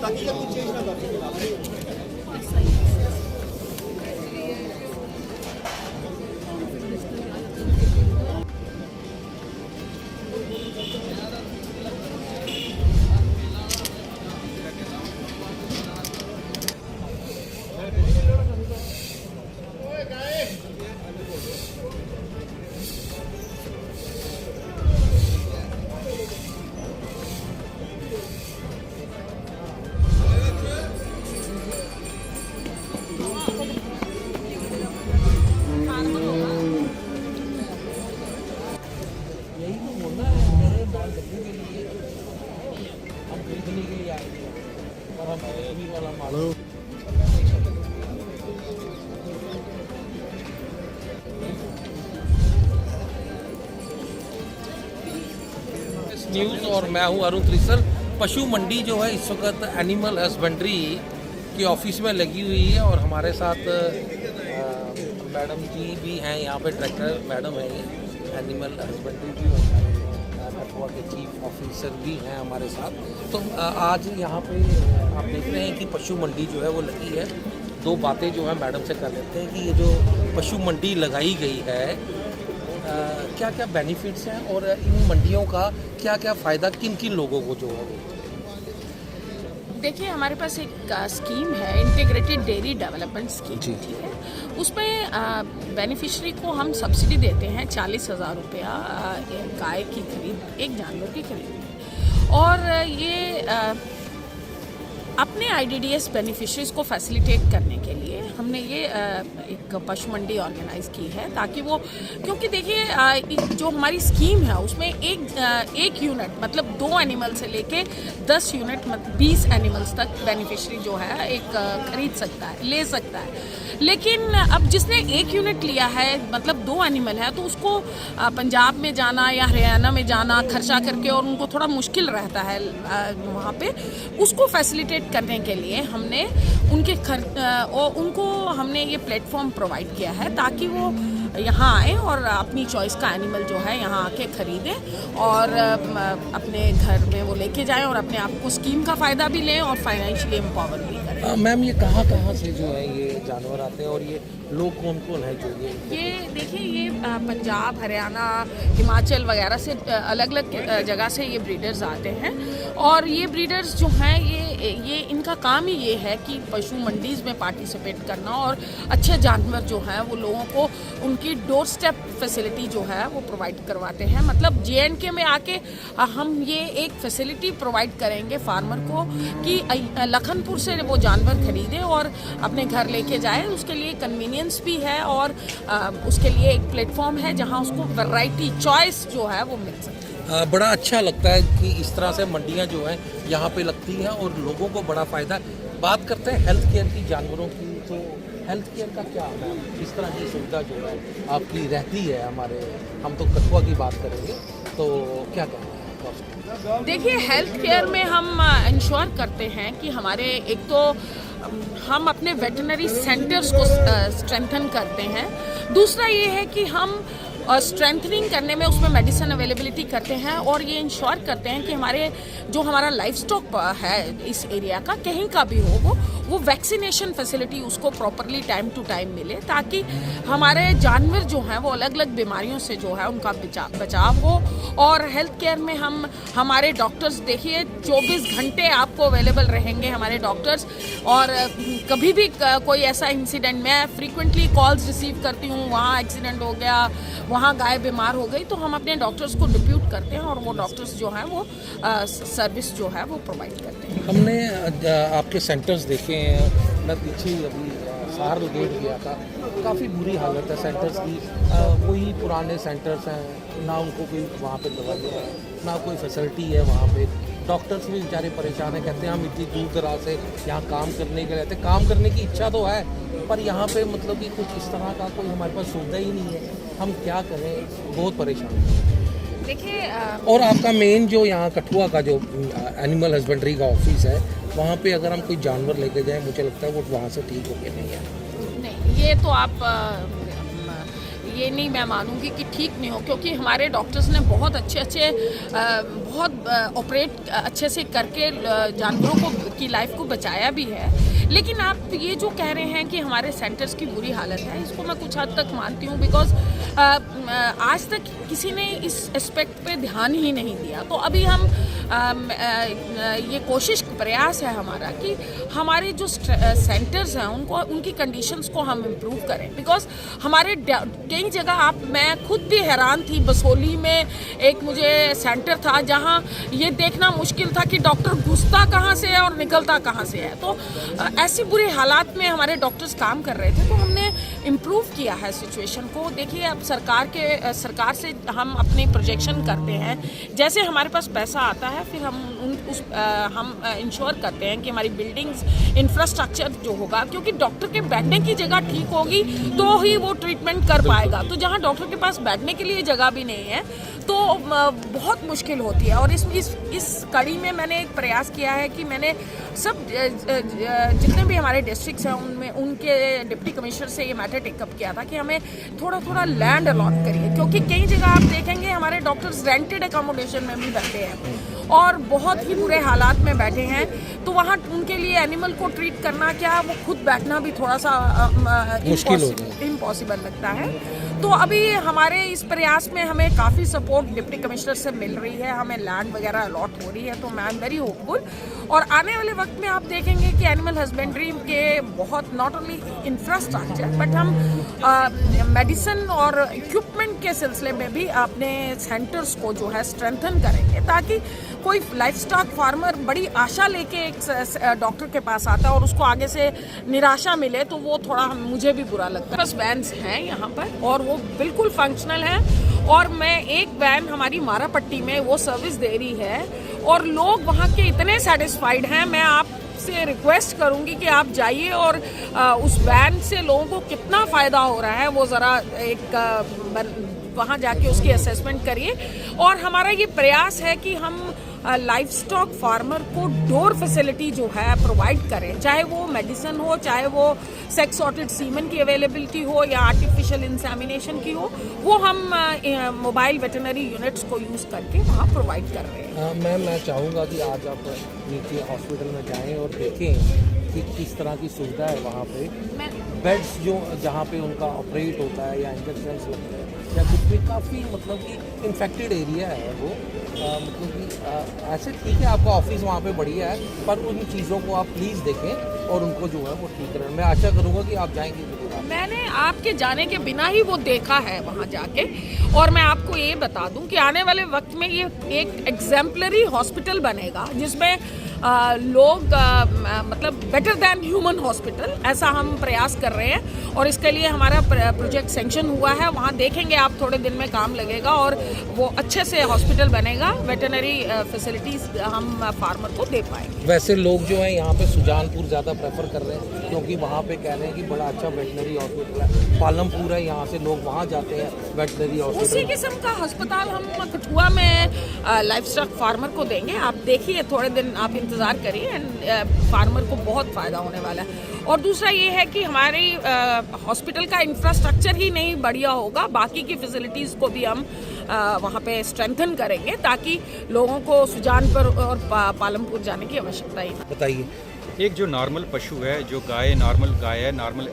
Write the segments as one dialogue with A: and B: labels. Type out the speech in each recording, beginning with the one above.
A: ताकि ये कुछ चेंज ना कर सके।
B: Hello.
C: न्यूज़ और मैं हूं अरुण त्रिसर। पशु मंडी जो है इस वक्त एनिमल हस्बेंड्री के ऑफिस में लगी हुई है और हमारे साथ मैडम जी भी हैं यहाँ पे, डायरेक्टर मैडम है, ये एनिमल हस्बेंड्री की कठुआ के चीफ ऑफिसर भी हैं हमारे साथ। तो आज यहाँ पे आप देख रहे हैं कि पशु मंडी जो है वो लगी है। दो बातें जो है मैडम से कर लेते हैं कि ये जो पशु मंडी लगाई गई है क्या क्या बेनिफिट्स हैं और इन मंडियों का क्या क्या फ़ायदा किन किन लोगों को जो है वो।
D: देखिए, हमारे पास एक स्कीम है, इंटीग्रेटेड डेयरी डेवलपमेंट स्कीम, ठीक है। उसमें बेनिफिशरी को हम सब्सिडी देते हैं 40,000 रुपया गाय की खरीद, एक जानवर की खरीद में। और ये अपने IDDS बेनिफिशरीज को फैसिलिटेट करने के लिए हमने ये एक पशु मंडी ऑर्गेनाइज की है, ताकि वो, क्योंकि देखिए जो हमारी स्कीम है उसमें एक यूनिट मतलब 2 एनिमल से लेके 10 यूनिट 20 एनिमल्स तक बेनिफिशरी जो है एक खरीद सकता है, ले सकता है। लेकिन अब जिसने 1 यूनिट लिया है मतलब 2 एनिमल है, तो उसको पंजाब में जाना या हरियाणा में जाना खर्चा करके, और उनको थोड़ा मुश्किल रहता है वहाँ पे। उसको फैसिलिटेट करने के लिए हमने उनको हमने ये प्लेटफॉर्म प्रोवाइड किया है, ताकि वो यहाँ आए और अपनी चॉइस का एनिमल जो है यहाँ आके खरीदें और अपने घर में वो लेके जाएं और अपने आप को स्कीम का फ़ायदा भी लें और फाइनेंशियली एम्पावर भी करें।
C: मैम, ये कहाँ से जो है ये जानवर आते हैं और ये लोग कौन कौन है जो
D: ये देखिए, ये पंजाब, हरियाणा, हिमाचल वगैरह से अलग अलग जगह से ये ब्रीडर्स आते हैं। और ये ब्रीडर्स जो हैं ये इनका काम ही ये है कि पशु मंडीज़ में पार्टिसिपेट करना और अच्छे जानवर जो हैं वो लोगों को उनकी डोर स्टेप फैसिलिटी जो है वो प्रोवाइड करवाते हैं। मतलब JNK में आके हम ये एक फैसिलिटी प्रोवाइड करेंगे फार्मर को कि लखनपुर से वो जानवर खरीदे और अपने घर लेके जाए। उसके लिए कन्वीनियंस भी है और उसके लिए एक प्लेटफॉर्म है जहां उसको वैरायटी चॉइस जो है वो मिल सकती है।
C: बड़ा अच्छा लगता है कि इस तरह से मंडियां जो हैं यहाँ पे लगती हैं और लोगों को बड़ा फ़ायदा। बात करते हैं हेल्थ केयर की, जानवरों की, तो हेल्थ केयर का क्या है? इस तरह की सुविधा जो है आपकी रहती है हमारे, हम तो कठुआ की बात करेंगे, तो क्या कहना है?
D: देखिए, हेल्थ केयर में हम इंश्योर करते हैं कि हमारे एक तो हम अपने वेटरनरी सेंटर्स को स्ट्रेंथन करते हैं। दूसरा ये है कि हम स्ट्रेंथनिंग करने में उसमें मेडिसिन अवेलेबिलिटी करते हैं और ये इंश्योर करते हैं कि हमारा लाइफ स्टॉक है इस एरिया का, कहीं का भी हो वो वैक्सीनेशन फैसिलिटी उसको प्रॉपरली टाइम टू टाइम मिले, ताकि हमारे जानवर जो हैं वो अलग अलग बीमारियों से जो है उनका बचाव हो। और हेल्थ केयर में हमारे डॉक्टर्स, देखिए 24 घंटे आपको अवेलेबल रहेंगे हमारे डॉक्टर्स। और कभी भी कोई ऐसा इंसिडेंट, मैं फ्रीक्वेंटली कॉल्स रिसीव करती हूँ, वहाँ एक्सीडेंट हो गया, वहाँ गाय बीमार हो गई, तो हम अपने डॉक्टर्स को डिप्यूट करते हैं और वो डॉक्टर्स जो हैं वो सर्विस जो है वो प्रोवाइड करते हैं।
C: हमने आपके सेंटर्स देखे हैं, मैं पीछे अभी सार गेट गया था, काफ़ी बुरी हालत है सेंटर्स की। वही पुराने सेंटर्स हैं, ना उनको कोई वहाँ पे दवाई है, ना कोई फैसिलिटी है वहाँ पे। डॉक्टर्स भी बेचारे परेशान हैं, कहते हैं हम इतनी दूर दराज से यहाँ काम करने के रहते, काम करने की इच्छा तो है पर यहाँ पे मतलब कि कुछ इस तरह का कोई हमारे पास सुविधा ही नहीं है, हम क्या करें, बहुत परेशान हैं।
D: देखिए,
C: और आपका मेन जो यहाँ कठुआ का जो एनिमल हस्बेंड्री का ऑफिस है, वहाँ पे अगर हम कोई जानवर लेके जाएं, मुझे लगता है वो वहाँ से ठीक हो गया नहीं है।
D: नहीं, ये तो आप ये नहीं मैं मानूंगी कि ठीक नहीं हो, क्योंकि हमारे डॉक्टर्स ने बहुत अच्छे बहुत ऑपरेट अच्छे से करके जानवरों की लाइफ को बचाया भी है। लेकिन आप ये जो कह रहे हैं कि हमारे सेंटर्स की बुरी हालत है, इसको मैं कुछ हद तक मानती हूँ, बिकॉज आज तक किसी ने इस एस्पेक्ट पे ध्यान ही नहीं दिया। तो अभी हम ये प्रयास है हमारा कि हमारे जो सेंटर्स हैं उनकी कंडीशंस को हम इम्प्रूव करें, बिकॉज हमारे कई जगह मैं खुद भी हैरान थी। बसोली में एक मुझे सेंटर था जहाँ ये देखना मुश्किल था कि डॉक्टर घुसता कहाँ से है और निकलता कहाँ से है। तो ऐसी बुरे हालात में हमारे डॉक्टर्स काम कर रहे थे, तो हमने इम्प्रूव किया है सिचुएशन को। देखिए, अब सरकार से हम अपनी प्रोजेक्शन करते हैं, जैसे हमारे पास पैसा आता है फिर हम इंश्योर करते हैं कि हमारी बिल्डिंग्स इंफ्रास्ट्रक्चर जो होगा, क्योंकि डॉक्टर के बैठने की जगह ठीक होगी तो ही वो ट्रीटमेंट कर पाएगा। तो जहाँ डॉक्टर के पास बैठने के लिए जगह भी नहीं है तो बहुत मुश्किल होती है। और इस कड़ी में मैंने एक प्रयास किया है कि मैंने सब जितने भी हमारे डिस्ट्रिक्ट्स हैं उनमें उनके डिप्टी कमिश्नर से ये मैटर टेकअप किया था कि हमें थोड़ा लैंड अलॉट करिए, क्योंकि कई जगह आप देखेंगे हमारे डॉक्टर्स रेंटेड अकोमोडेशन में भी बैठे हैं और बहुत ही बुरे हालात में बैठे हैं। तो वहाँ उनके लिए एनिमल को ट्रीट करना क्या, वो खुद बैठना भी थोड़ा सा इम्पॉसिबल लगता है। तो अभी हमारे इस प्रयास में हमें काफ़ी सपोर्ट डिप्टी कमिश्नर से मिल रही है, हमें लैंड वगैरह अलॉट हो रही है, तो मैं वेरी होपफुल। और आने वाले वक्त में आप देखेंगे कि एनिमल हस्बेंड्री के बहुत नॉट ओनली इंफ्रास्ट्रक्चर बट हम मेडिसिन और इक्विपमेंट के सिलसिले में भी अपने सेंटर्स को जो है स्ट्रेंथन करेंगे, ताकि कोई लाइफस्टॉक फार्मर बड़ी आशा लेके एक डॉक्टर के पास आता है और उसको आगे से निराशा मिले तो वो थोड़ा मुझे भी बुरा लगता है। बस वैन्स हैं यहाँ पर और वो बिल्कुल फंक्शनल हैं, और मैं एक वैन हमारी मारापट्टी में वो सर्विस दे रही है और लोग वहाँ के इतने सेटिस्फाइड हैं। मैं आपसे रिक्वेस्ट करूँगी कि आप जाइए और उस वैन से लोगों को कितना फ़ायदा हो रहा है वो ज़रा एक वहाँ जाके उसकी असेसमेंट करिए। और हमारा ये प्रयास है कि हम लाइफ स्टॉक फार्मर को डोर फैसिलिटी जो है प्रोवाइड करें, चाहे वो मेडिसिन हो, चाहे वो सेक्स सॉर्टेड सीमन की अवेलेबिलिटी हो या आर्टिफिशियल इंसेमिनेशन की हो, वो हम मोबाइल वेटरनरी यूनिट्स को यूज़ करके वहाँ प्रोवाइड कर रहे हैं।
C: मैम, मैं चाहूँगा कि आज आप नीचे हॉस्पिटल में जाएं और देखें कि किस तरह की सुविधा है वहाँ पे। बेड्स जो जहाँ पे उनका ऑपरेट होता है या इंजेक्शन लगते हैं या कुछ भी, काफ़ी मतलब कि इन्फेक्टेड एरिया है वो, मतलब कि ऐसे ठीक है आपका ऑफिस वहाँ पे बढ़िया है, पर उन चीज़ों को आप प्लीज़ देखें और उनको जो है वो ठीक करें। मैं आशा करूँगा कि आप जाएंगे जरूर।
D: मैंने आपके जाने के बिना ही वो देखा है वहाँ जाके, और मैं आपको ये बता दूं कि आने वाले वक्त में ये एक एग्जाम्पलरी हॉस्पिटल बनेगा जिसमें लोग मतलब बेटर दैन ह्यूमन हॉस्पिटल, ऐसा हम प्रयास कर रहे हैं। और इसके लिए हमारा प्रोजेक्ट सैंक्शन हुआ है, वहाँ देखेंगे आप, थोड़े दिन में काम लगेगा और वो अच्छे से हॉस्पिटल बनेगा, वेटरनरी फैसिलिटीज़ हम फार्मर को दे पाएंगे।
C: वैसे लोग जो हैं यहाँ पे सुजानपुर ज़्यादा प्रेफर कर रहे हैं, क्योंकि वहाँ पे कह रहे हैं कि बड़ा अच्छा वेटनरी हॉस्पिटल है। पालमपुर है, यहाँ से लोग वहाँ जाते हैं वेटनरी हॉस्पिटल।
D: उसी किस्म का अस्पताल हम कठुआ में लाइफ स्टॉक फार्मर को देंगे। आप देखिए, थोड़े दिन आप इंतज़ार करिए एंड फार्मर को बहुत फ़ायदा होने वाला है। और दूसरा ये है कि हमारी हॉस्पिटल का इंफ्रास्ट्रक्चर ही नहीं बढ़िया होगा, बाकी की फैसिलिटीज़ को भी हम वहाँ पे स्ट्रेंथन करेंगे ताकि लोगों को सुजानपुर और पालमपुर जाने की आवश्यकता ही ना।
C: बताइए।
B: एक जो नॉर्मल पशु है, जो नॉर्मल गाय है, नॉर्मल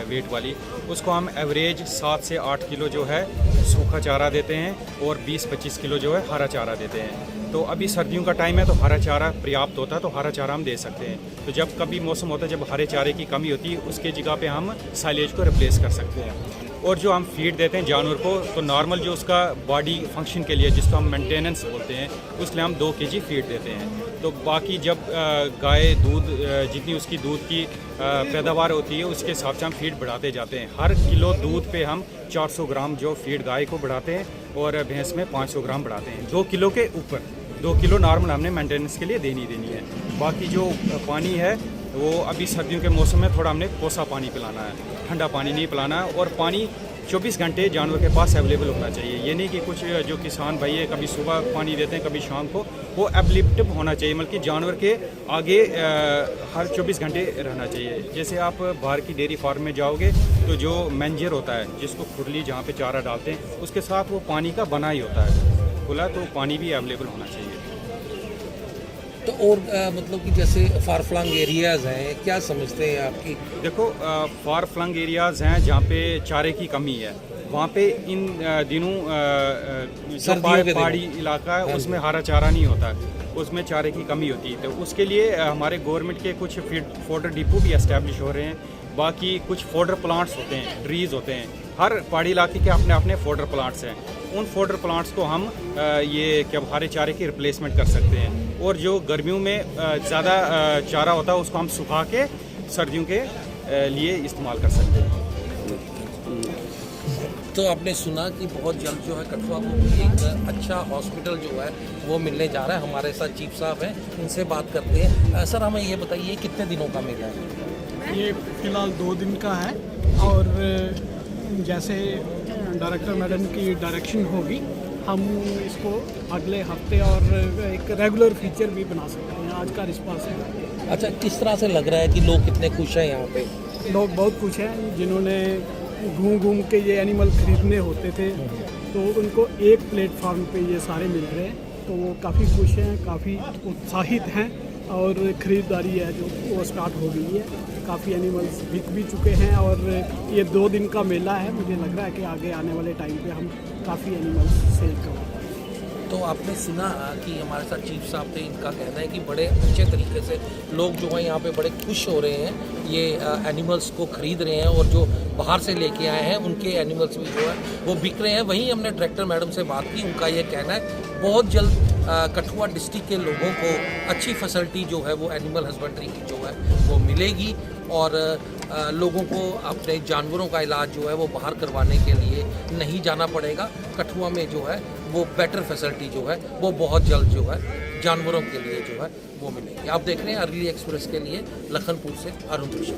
B: वेट वाली, उसको हम एवरेज 7 से 8 किलो जो है सूखा चारा देते हैं और 20-25 किलो जो है हरा चारा देते हैं। तो अभी सर्दियों का टाइम है तो हरा चारा पर्याप्त होता है, तो हरा चारा हम दे सकते हैं। तो जब कभी मौसम होता है जब हरे चारे की कमी होती है, उसके जगह पे हम साइलेज को रिप्लेस कर सकते हैं। और जो हम फीड देते हैं जानवर को, तो नॉर्मल जो उसका बॉडी फंक्शन के लिए, जिसको हम मेंटेनेंस बोलते हैं, उसके लिए हम 2 kg फीड देते हैं। तो बाकी जब गाय दूध, जितनी उसकी दूध की पैदावार होती है, उसके हिसाब से हम फीड बढ़ाते जाते हैं। हर किलो दूध पे हम 400 ग्राम जो फीड गाय को बढ़ाते हैं और भैंस में 500 ग्राम बढ़ाते हैं। 2 किलो के ऊपर 2 किलो नॉर्मल हमने मेंटेनेंस के लिए देनी है। बाकी जो पानी है वो अभी सर्दियों के मौसम में थोड़ा हमने कोसा पानी पिलाना है, ठंडा पानी नहीं पिलाना है। और पानी 24 घंटे जानवर के पास अवेलेबल होना चाहिए। ये नहीं कि कुछ जो किसान भाई है कभी सुबह पानी देते हैं कभी शाम को, वो अवेलेबल होना चाहिए, बल्कि जानवर के आगे हर 24 घंटे रहना चाहिए। जैसे आप बाहर की डेयरी फार्म में जाओगे तो जो मैनेजर होता है जिसको खुरली जहाँ पे चारा डालते हैं उसके साथ वो पानी का बना ही होता है खुला, तो पानी भी अवेलेबल होना चाहिए।
C: तो और मतलब कि जैसे फार फ्लंग एरियाज़ हैं, क्या समझते हैं आपकी?
B: देखो फार फ्लंग एरियाज़ हैं जहाँ पे चारे की कमी है, वहाँ पे इन दिनों जो पहाड़ी इलाका है उसमें हरा चारा नहीं होता, उसमें चारे की कमी होती है। तो उसके लिए हमारे गवर्नमेंट के कुछ फोडर डिपो भी एस्टेब्लिश हो रहे हैं। बाकी कुछ फोडर प्लांट्स होते हैं, ट्रीज़ होते हैं, हर पहाड़ी इलाके के अपने अपने फोडर प्लांट्स हैं। उन फोडर प्लांट्स को हम ये क्या हरे चारे की रिप्लेसमेंट कर सकते हैं। और जो गर्मियों में ज़्यादा चारा होता है उसको हम सुखा के सर्दियों के लिए इस्तेमाल कर सकते हैं।
C: तो आपने सुना कि बहुत जल्द जो है कठुआ को भी एक अच्छा हॉस्पिटल जो है वो मिलने जा रहा है। हमारे साथ चीफ साहब हैं, इनसे बात करते हैं। सर हमें ये बताइए कितने दिनों का मेला है?
E: ये फ़िलहाल 2 दिन का है और जैसे डायरेक्टर मैडम की डायरेक्शन होगी हम इसको अगले हफ्ते और एक रेगुलर फीचर भी बना सकते हैं। आज का रिस्पांस है।
C: अच्छा, किस तरह से लग रहा है कि लोग कितने खुश हैं यहाँ पे?
E: लोग बहुत खुश हैं। जिन्होंने घूम घूम के ये एनिमल खरीदने होते थे तो उनको एक प्लेटफार्म पे ये सारे मिल रहे हैं, तो वो काफ़ी खुश हैं, काफ़ी उत्साहित हैं और ख़रीदारी है जो वो स्टार्ट हो गई है। काफ़ी एनिमल्स बिक भी चुके हैं और ये 2 दिन का मेला है। मुझे लग रहा है कि आगे आने वाले टाइम पे हम काफ़ी एनिमल्स सेल करेंगे।
C: तो आपने सुना कि हमारे साथ चीफ साहब थे, इनका कहना है कि बड़े अच्छे तरीके से लोग जो है यहाँ पे बड़े खुश हो रहे हैं, ये एनिमल्स को ख़रीद रहे हैं और जो बाहर से लेके आए हैं उनके एनिमल्स भी जो है वो बिक रहे हैं। वहीं हमने डायरेक्टर मैडम से बात की, उनका ये कहना है बहुत जल्द कठुआ डिस्ट्रिक्ट के लोगों को अच्छी फैसिलिटी जो है वो एनिमल हस्बेंड्री की जो है वो मिलेगी और लोगों को अपने जानवरों का इलाज जो है वो बाहर करवाने के लिए नहीं जाना पड़ेगा। कठुआ में जो है वो बेटर फैसिलिटी जो है वो बहुत जल्द जो है जानवरों के लिए जो है वो मिलेगी। आप देख रहे हैं अर्ली एक्सप्रेस के लिए लखनपुर से अरुण जोशी।